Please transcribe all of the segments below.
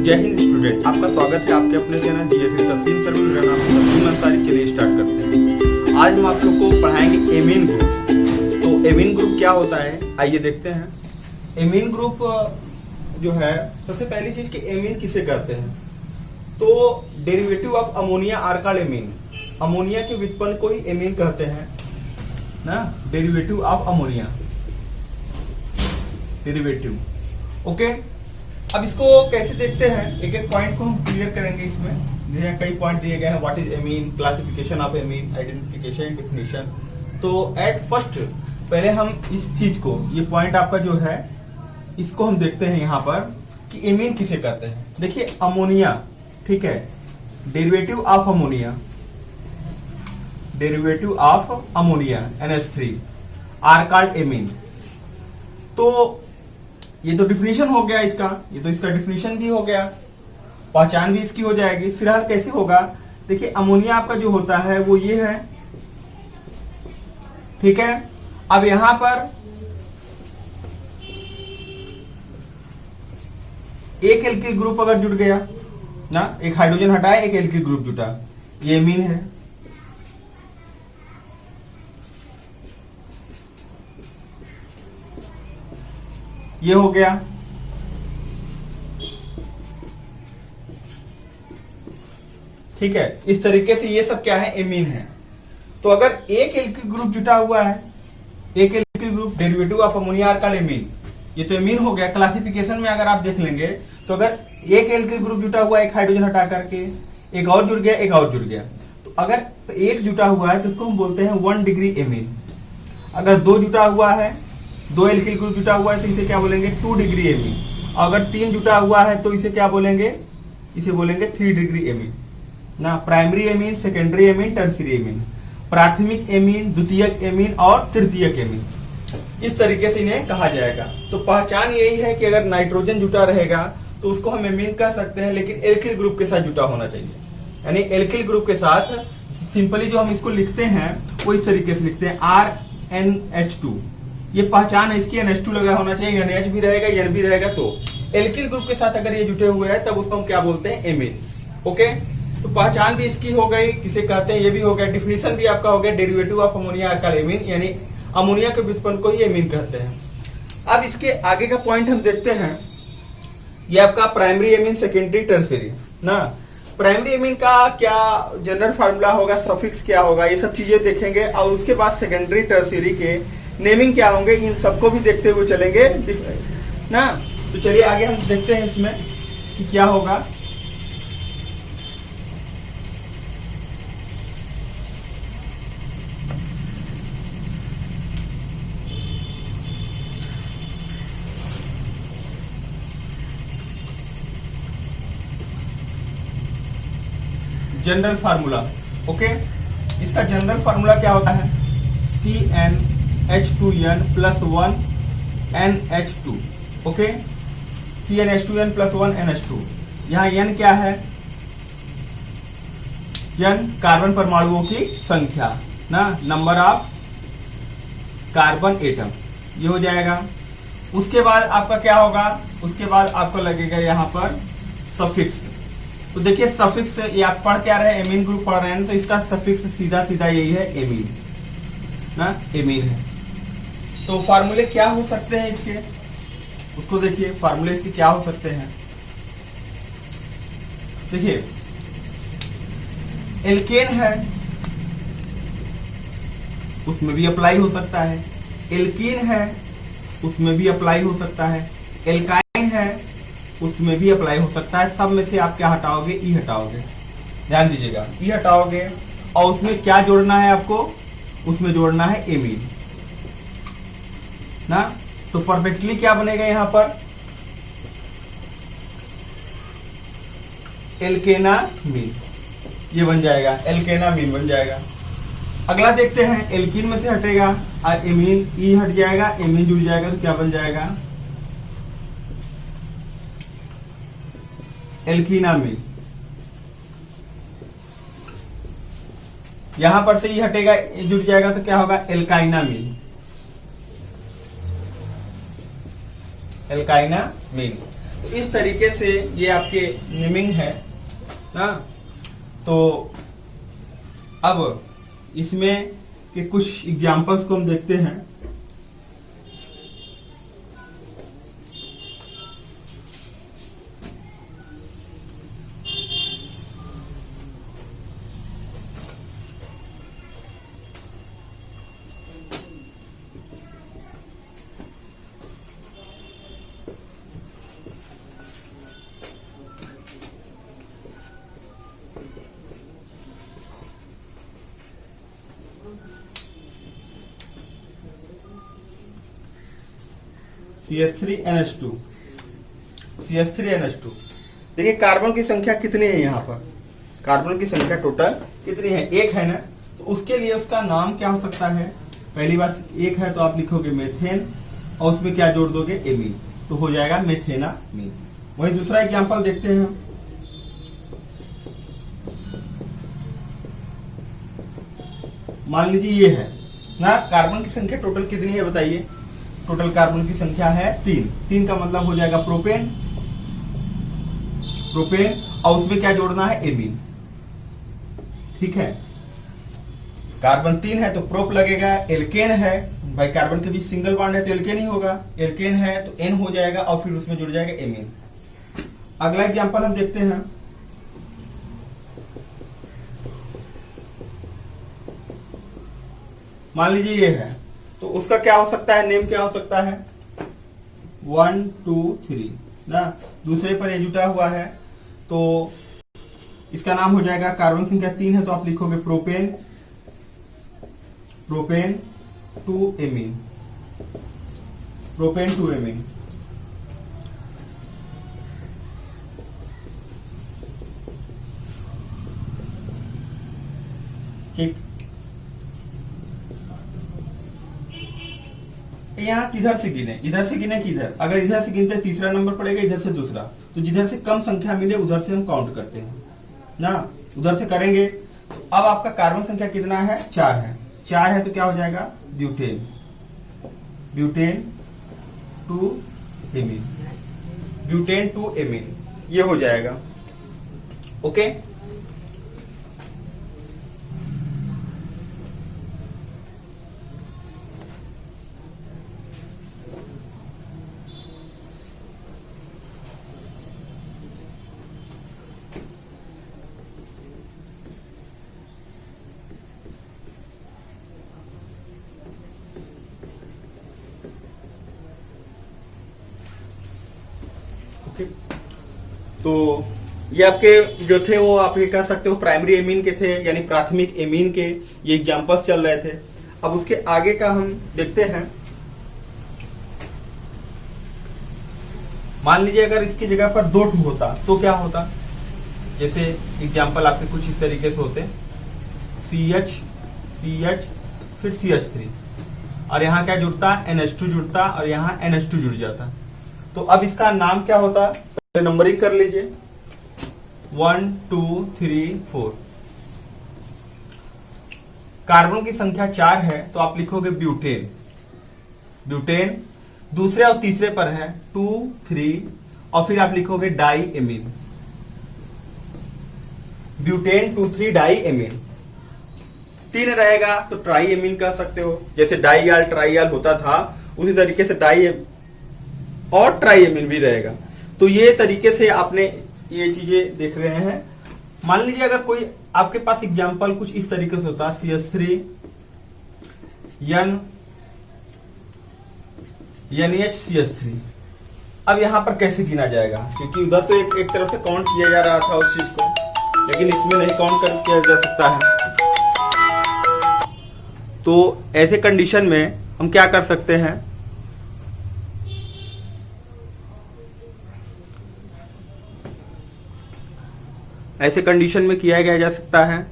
जय हिंद स्टूडेंट, आपका स्वागत है आपके अपने चैनल जीएसवी तस्लीम सर में। मेरा नाम है तस्लीम अंसारी। चलिए स्टार्ट करते हैं। आज हम आप लोग को पढ़ाएंगे एमीन ग्रुप। तो एमीन ग्रुप क्या होता है, आइए देखते हैं। एमीन ग्रुप जो है, सबसे पहली चीज कि एमीन किसे कहते हैं, तो derivative of ammonia are called amine. Ammonia के व्युत्पन्न को ही एमीन कहते हैं ना, derivative of ammonia, derivative. Okay, अब इसको कैसे देखते हैं, एक एक पॉइंट को हम क्लियर करेंगे। इसमें कई पॉइंट दिए गए हैं, what is amine, classification of amine, identification, definition. तो एट फर्स्ट पहले हम इस चीज को, ये पॉइंट आपका जो है, इसको हम देखते हैं यहाँ पर कि एमीन किसे कहते हैं। देखिए अमोनिया, ठीक है, derivative of ammonia, derivative of ammonia NH3 are called amine. तो ये तो डिफिनीशन हो गया इसका, ये तो इसका डिफिनीशन भी हो गया, पहचान भी इसकी हो जाएगी। फिलहाल कैसे होगा, देखिए अमोनिया आपका जो होता है वो ये है, ठीक है। अब यहां पर एक एल्किल ग्रुप अगर जुड़ गया ना, एक हाइड्रोजन हटाए, एक एल्किल ग्रुप जुटा, ये एमीन है। ये हो गया, ठीक है। इस तरीके से ये सब क्या है, एमीन है। तो अगर एक एल्किल ग्रुप जुटा हुआ है, एक alkyl group, derivative of ammonia are called amine, ये तो एमीन हो गया। क्लासिफिकेशन में अगर आप देख लेंगे तो अगर एक एल्किल ग्रुप जुटा हुआ है, एक हाइड्रोजन हटा करके, एक और जुड़ गया, एक और जुड़ गया, तो अगर एक जुटा हुआ है तो उसको हम बोलते हैं 1 डिग्री एमीन। अगर दो जुटा हुआ है, दो एल्किल ग्रुप जुटा हुआ है तो इसे क्या बोलेंगे, 2 डिग्री एमीन। अगर 3 जुटा हुआ है तो इसे क्या बोलेंगे, इसे बोलेंगे 3 डिग्री एमीन ना। Primary amine, secondary amine, tertiary amine, प्राथमिक एमीन, द्वितीयक एमीन और तृतीयक एमीन, इस तरीके से इन्हें कहा जाएगा। तो पहचान यही है कि अगर नाइट्रोजन जुटा रहेगा तो उसको हम एमीन कह सकते हैं, लेकिन एल्किल ग्रुप के साथ जुटा होना चाहिए। यानी एल्किल ग्रुप के साथ सिंपली जो हम इसको लिखते हैं वो इस तरीके से लिखते हैं, RNH2। ये पहचान है इसकी, NH2 लगा होना चाहिए, NH भी रहेगा, N भी रहेगा। तो एल्किल ग्रुप के साथ अगर ये जुटे हुए हैं तब उसको हम क्या बोलते हैं, एमीन। ओके, तो पहचान भी इसकी हो गई, किसे कहते हैं ये भी हो गया, डिफिनीशन भी आपका हो गया, derivative of ammonia are called amine, यानी अमोनिया के व्युत्पन्न को ही एमीन कहते हैं। अब इसके आगे का पॉइंट हम देखते हैं, ये आपका प्राइमरी एमीन, सेकेंडरी, टर्शियरी ना। प्राइमरी एमीन का क्या जनरल फार्मूला होगा, सफिक्स क्या होगा, ये सब चीजें देखेंगे। और उसके बाद सेकेंडरी, टर्शियरी के नेमिंग क्या होंगे, इन सबको भी देखते हुए चलेंगे ना। तो चलिए आगे हम देखते हैं इसमें कि क्या होगा। जनरल फार्मूला, ओके, इसका जनरल फार्मूला क्या होता है, CnH2n plus 1 NH2। Okay, CnH2n plus 1 NH2। यहाँ n क्या है, n कार्बन परमाणुओं की संख्या ना, नंबर ऑफ कार्बन एटम, ये हो जाएगा। उसके बाद आपका क्या होगा, उसके बाद आपको लगेगा यहाँ पर सफिक्स। तो देखिए सफिक्स, ये आप पढ़ क्या रहे, एमीन ग्रुप पढ़ रहे हैं, तो इसका सफिक्स सीधा सीधा यही है, एमीन ना, एमीन है। तो फार्मूले क्या हो सकते हैं इसके, उसको देखिए, फार्मूले इसके क्या हो सकते हैं। देखिए एल्केन है, उसमें भी अप्लाई हो सकता है, एल्कीन है, उसमें भी अप्लाई हो सकता है, एल्काइन है, उसमें भी अप्लाई हो सकता है। सब में से आप क्या हटाओगे, ई हटाओगे, ध्यान दीजिएगा, ई हटाओगे। और उसमें क्या जोड़ना है आपको, उसमें जोड़ना है एमीन ना। तो परफेक्टली क्या बनेगा यहां पर, एल्केनामीन, ये बन जाएगा, एल्केनामीन बन जाएगा। अगला देखते हैं, एल्कीन में से हटेगा और एमीन, ई हट जाएगा, एमीन जुड़ जाएगा, तो क्या बन जाएगा, एल्कीनामीन। यहां पर से ई हटेगा, जुड़ जाएगा, तो क्या होगा, एल्काइनामीन। एल्काइनामीन। तो इस तरीके से ये आपके नेमिंग है ना। तो अब इसमें के कुछ एग्जांपल्स को हम देखते हैं। CH3NH2 CH3NH2 देखिए कार्बन की संख्या कितनी है, यहाँ पर कार्बन की संख्या टोटल कितनी है, एक है ना। तो उसके लिए उसका नाम क्या हो सकता है, पहली बात एक है तो आप लिखोगे मेथेन और उसमें क्या जोड़ दोगे, एमीन, तो हो जाएगा मेथेनामीन। वही दूसरा एग्जांपल देखते हैं। मान लीजिए ये है ना, कार्बन की संख्या टोटल कितनी है बताइए, टोटल कार्बन की संख्या है 3 का मतलब हो जाएगा प्रोपेन और उसमें क्या जोड़ना है, एमीन। ठीक है, कार्बन 3 है तो प्रोप लगेगा, एल्केन है भाई कार्बन के बीच सिंगल बॉन्ड है तो एल्केन ही होगा, एल्केन है तो एन हो जाएगा और फिर उसमें जुड़ जाएगा एमीन। अगला एग्जांपल हम देखते हैं। मान लीजिए ये है तो उसका क्या हो सकता है, नेम क्या हो सकता है, 1 2 3 ना। दूसरे पर ये जुटा हुआ है तो इसका नाम हो जाएगा, कार्बन संख्या 3 है तो आप लिखोगे प्रोपेन 2 एमीन, प्रोपेन 2 एमीन। ठीक, यहाँ किधर से गिने, इधर से गिने कि इधर, अगर इधर से गिनते तीसरा नंबर पड़ेगा, इधर से दूसरा, तो जिधर से कम संख्या मिले उधर से हम काउंट करते हैं ना, उधर से करेंगे। तो अब आपका कार्बन संख्या कितना है, 4 है तो क्या हो जाएगा, ब्यूटेन 2 एमीन, ब्यूटेन 2 एमीन, ये हो जाएगा। ओके, तो ये आपके जो थे वो आप ये कह सकते हो प्राइमरी एमीन के थे, यानी प्राथमिक एमीन के ये एग्जांपल्स चल रहे थे। अब उसके आगे का हम देखते हैं। मान लीजिए अगर इसकी जगह पर 2 होता तो क्या होता, जैसे एग्जांपल आपके कुछ इस तरीके से होते, CH फिर CH3 और यहाँ क्या जुड़ता, NH2 जुड़ता और यहाँ NH2 जुड़ जाता। तो अब इसका नाम क्या होता, नंबरिंग कर लीजिए 1 2 3 4। कार्बन की संख्या 4 है तो आप लिखोगे ब्यूटेन, दूसरे और तीसरे पर है 2 3 और फिर आप लिखोगे diamine, butane 2 3 diamine. 3 रहेगा तो ट्राई एमीन कह सकते हो, जैसे डाईआल ट्राईआल होता था उसी तरीके से डाई और ट्राई एमीन भी रहेगा। तो ये तरीके से आपने ये चीजें देख रहे हैं। मान लीजिए अगर कोई आपके पास एग्जांपल कुछ इस तरीके से होता, CH3 NHCH3। अब यहां पर कैसे गिना जाएगा, क्योंकि उधर तो एक तरफ से काउंट किया जा रहा था उस चीज को, लेकिन इसमें नहीं काउंट किया जा सकता है। तो ऐसे कंडीशन में हम क्या कर सकते हैं, ऐसे कंडीशन में किया गया जा सकता है।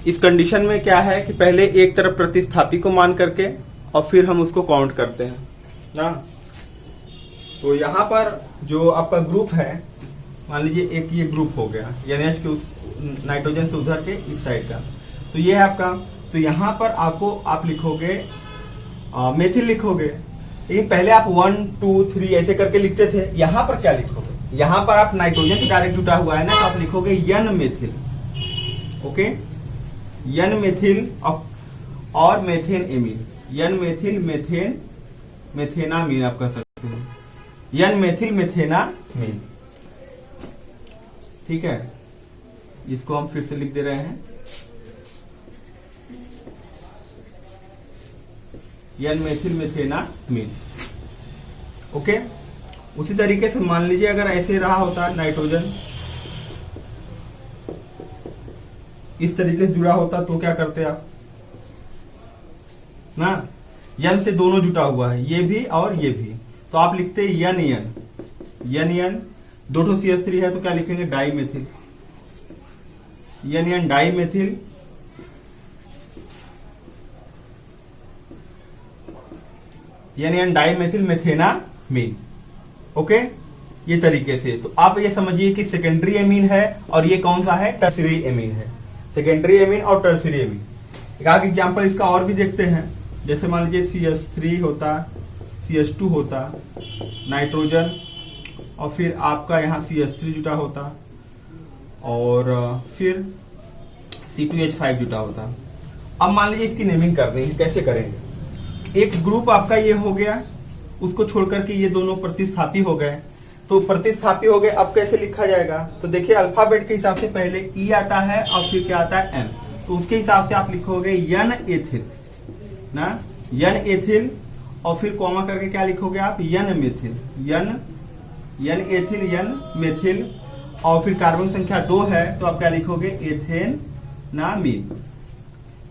इस कंडीशन में क्या है कि पहले एक तरफ प्रतिस्थापी को मान करके और फिर हम उसको काउंट करते हैं ना। तो यहाँ पर जो आपका ग्रुप है, मान लीजिए एक ये ग्रुप हो गया NH के उस नाइट्रोजन से उधर के इस साइड का, तो ये है आपका। तो यहाँ पर आपको आप लिखोगे मेथिल लिखोगे, लेकिन पहले आप 1 2 3 ऐसे करके लिखते थे। यहां पर क्या लिखोगे, यहां पर आप नाइट्रोजन से डायरेक्ट जुटा हुआ है ना, तो आप लिखोगे N methyl. Okay, N methyl और methane amine, N methyl methane methanamine आप कह सकते हैं, एन मेथिल मेथेनामीन। ठीक है, इसको हम फिर से लिख दे रहे हैं, एन मेथिल मेथेनामीन। ओके, उसी तरीके से मान लीजिए अगर ऐसे रहा होता नाइट्रोजन इस तरीके से जुड़ा होता तो क्या करते आप ना, यन से दोनों जुटा हुआ है, ये भी और ये भी, तो आप लिखते यन यन यन यन, दो ठो CH3 है तो क्या लिखेंगे, डाई मेथिल, यन यन डाई मेथिल, यन यन डाई मेथिल मेथेनामीन। ओके, ये तरीके से। तो आप ये समझिए कि सेकेंडरी एमीन है और ये कौन सा है, टर्शियरी एमीन है, सेकेंडरी एमीन और टर्शियरी एमीन। एक आगे एग्जांपल इसका और भी देखते हैं, जैसे मान लीजिए CH3 होता, CH2 होता, नाइट्रोजन, और फिर आपका यहाँ CH3 जुटा होता, और फिर C2H5 जुटा होता। अब मान लीजिए इसकी नेमिंग करनी है, कैसे करेंगे, एक ग्रुप आपका ये हो गया, उसको छोड़कर के ये दोनों प्रतिस्थापी हो गए, तो प्रतिस्थापी हो गए, अब कैसे लिखा जाएगा, तो देखिए अल्फाबेट के हिसाब से पहले ई आता है और फिर क्या आता है एम, तो उसके हिसाब से आप लिखोगे यन एथिल ना, यन एथिल, और फिर कॉमा करके क्या लिखोगे आप, यन मेथिल, यन यन एथिल यन मेथिल, और फिर कार्बन संख्या 2 है तो आप क्या लिखोगे, एथेनामीन,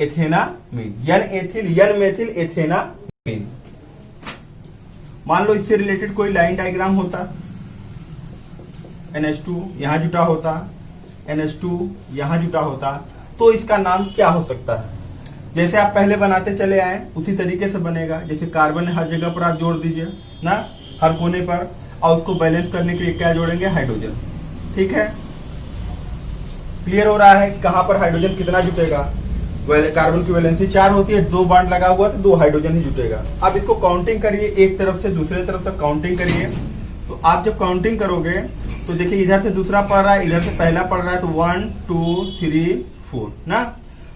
एथेनामीन, यन एथिल यन मेथिल एथेनामीन। मान लो इससे रिलेटेड कोई लाइन डायग्राम होता, NH2 यहां जुटा होता, NH2 यहां जुटा होता, तो इसका नाम क्या हो सकता है, जैसे आप पहले बनाते चले आए उसी तरीके से बनेगा। जैसे कार्बन हर जगह पर आप जोड़ दीजिए ना, हर कोने पर, और उसको बैलेंस करने के लिए क्या जोड़ेंगे, हाइड्रोजन। ठीक है, क्लियर हो रहा है कहां पर हाइड्रोजन कितना जुटेगा, कार्बन की वैलेंसी 4 होती है, 2 बॉन्ड लगा हुआ तो 2 हाइड्रोजन ही जुटेगा। अब इसको काउंटिंग करिए, एक तरफ से दूसरे तरफ तक काउंटिंग करिए, तो आप जब काउंटिंग करोगे तो देखिए इधर से दूसरा पढ़ रहा है, इधर से पहला पढ़ रहा है, तो 1 2 3 4 ना,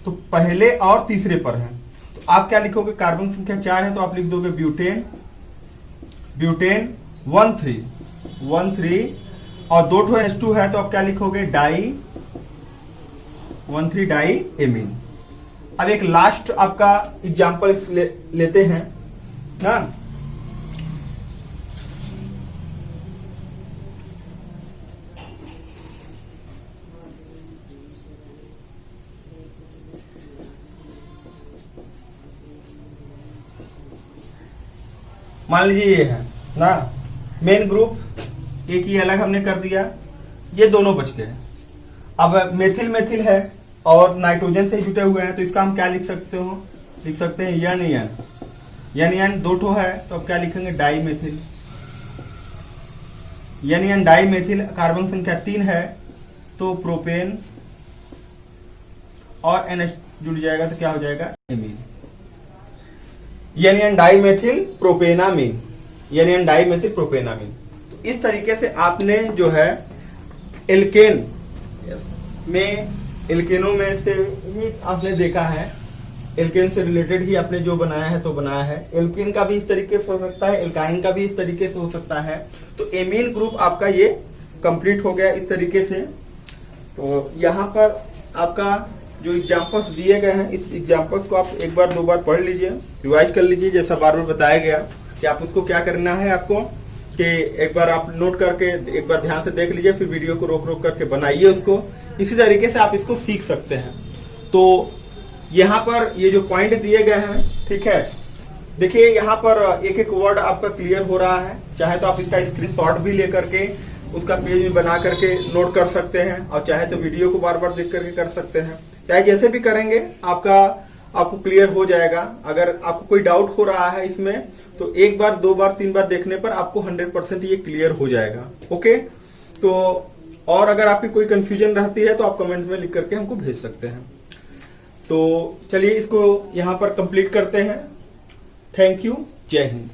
तो पहले और तीसरे पर है, तो आप क्या liखोगे, कार्बन संख्या 4 है तो आप लिख दोगे ब्यूटेन, ब्यूटेन 1 3, और 2 ठो H2 है तो आप क्या लिखोगे, डाई 1 3 डाई एमीन। अब एक लास्ट आपका एग्जांपल लेते हैं ना, मान लीजिए ये है ना, मेन ग्रुप एक ही अलग हमने कर दिया, ये दोनों बच गए। अब मेथिल मेथिल है और नाइट्रोजन से जुटे हुए हैं, तो इसका हम क्या लिख सकते हो, लिख सकते हैं यन यन, यन यन 2 ठो है तो अब क्या लिखेंगे, डाई मेथिल, यन यन डाई मेथिल, कार्बन संख्या 3 है तो प्रोपेन, और NH जुड़ जाएगा तो क्या हो जाएगा, एमीन, यन यन डाई मेथिल प्रोपेनामीन, यन यन डाई मेथिल प्रोपेनामीन। तो इस तरीके से आपने जो है एल्केन में, एल्केनों में से ही आपने देखा है, एल्केन से रिलेटेड ही आपने जो बनाया है सो बनाया है। एल्केन का भी इस तरीके से हो सकता है, एल्काइन का भी इस तरीके से हो सकता है। तो एमीन ग्रुप आपका ये कंप्लीट हो गया इस तरीके से। तो यहाँ पर आपका जो एग्जांपल्स दिए गए हैं, इस एग्जांपल्स को आप एक बार 2 बार पढ़ लीजिए, रिवाइज कर लीजिए, जैसा बार बार बताया गया कि आप उसको क्या करना है आपको, कि एक बार आप नोट करके एक बार ध्यान से देख लीजिए, फिर वीडियो को रोक रोक करके बनाइए उसको। इसी तरीके से आप इसको सीख सकते हैं। तो यहाँ पर ये जो पॉइंट दिए गए हैं, ठीक है, देखिए यहाँ पर एक एक वर्ड आपका क्लियर हो रहा है। चाहे तो आप इसका स्क्रीनशॉट भी लेकर के उसका पेज में बना करके नोट कर सकते हैं, और चाहे तो वीडियो को बार बार देख करके कर सकते हैं। चाहे जैसे भी करेंगे आपको क्लियर हो जाएगा। अगर आपको कोई डाउट हो रहा है इसमें, तो 1 बार 2 बार 3 बार देखने पर आपको 100% ये क्लियर हो जाएगा। ओके, तो और अगर आपकी कोई कंफ्यूजन रहती है तो आप कमेंट में लिख करके हमको भेज सकते हैं। तो चलिए इसको यहाँ पर कंप्लीट करते हैं। थैंक यू, जय हिंद।